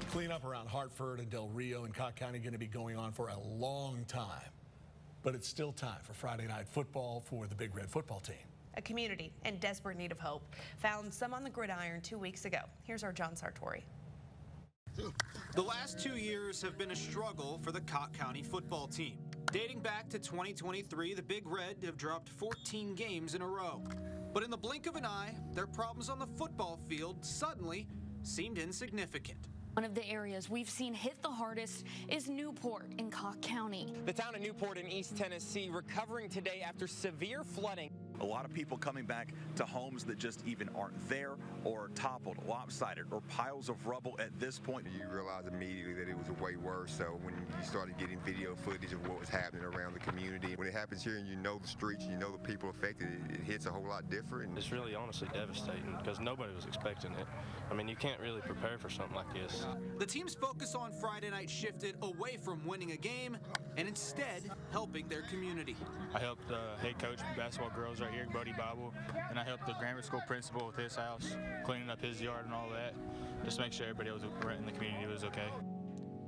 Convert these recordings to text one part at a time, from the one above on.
Cleanup around Hartford and Del Rio and Cocke County going to be going on for a long time. But it's still time for Friday night football for the Big Red football team. A community in desperate need of hope found some on the gridiron 2 weeks ago. Here's our John Sartori. The last 2 years have been a struggle for the Cocke County football team. Dating back to 2023, the Big Red have dropped 14 games in a row. But in the blink of an eye, their problems on the football field suddenly seemed insignificant. One of the areas we've seen hit the hardest is Newport in Cocke County. The town of Newport in East Tennessee recovering today after severe flooding. A lot of people coming back to homes that just even aren't there or toppled, lopsided, or piles of rubble at this point. You realize immediately that it was way worse. So when you started getting video footage of what was happening around the community, when it happens here and you know the streets, you know the people affected, it hits a whole lot different. It's really honestly devastating because nobody was expecting it. I mean, you can't really prepare for something like this. The team's focus on Friday night shifted away from winning a game and instead helping their community. I helped head coach basketball girls right here, Buddy Bible, and I helped the grammar school principal with his house, cleaning up his yard and all that, just to make sure everybody was in the community was okay.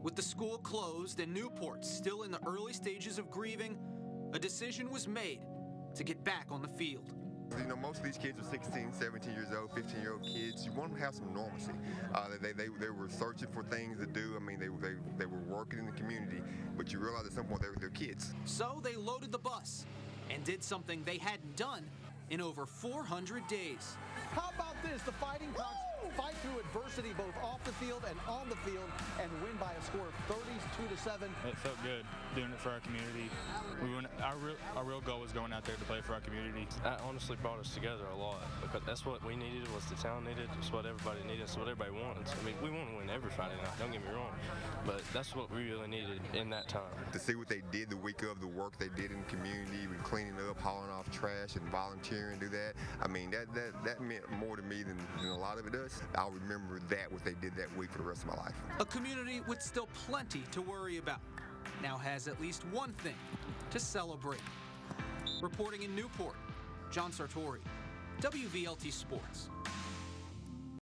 With the school closed and Newport still in the early stages of grieving, a decision was made to get back on the field. You know, most of these kids are 16, 17 years old, 15-year-old kids. You want them to have some normalcy. They were searching for things to do. I mean, they were working in the community, but you realize at some point they're kids. So they loaded the bus and did something they hadn't done in over 400 days. How about this? The Fighting Cocks fight through adversity both off the field and on the field and win by a score of 32-7. It felt good doing it for our community. Our real goal was going out there to play for our community. That honestly brought us together a lot because that's what we needed, was the town needed, it's what everybody needed, it's what everybody wants. I mean, we want to win every Friday night, don't get me wrong, but that's what we really needed in that time. To see what they did the week of, the work they did in the community, with cleaning up, hauling off trash, and volunteering, do that. I mean, that meant more to me than a lot of it does. I'll remember that, what they did that week for the rest of my life. A community with still plenty to worry about now has at least one thing to celebrate. Reporting in Newport, John Sartori, WVLT Sports.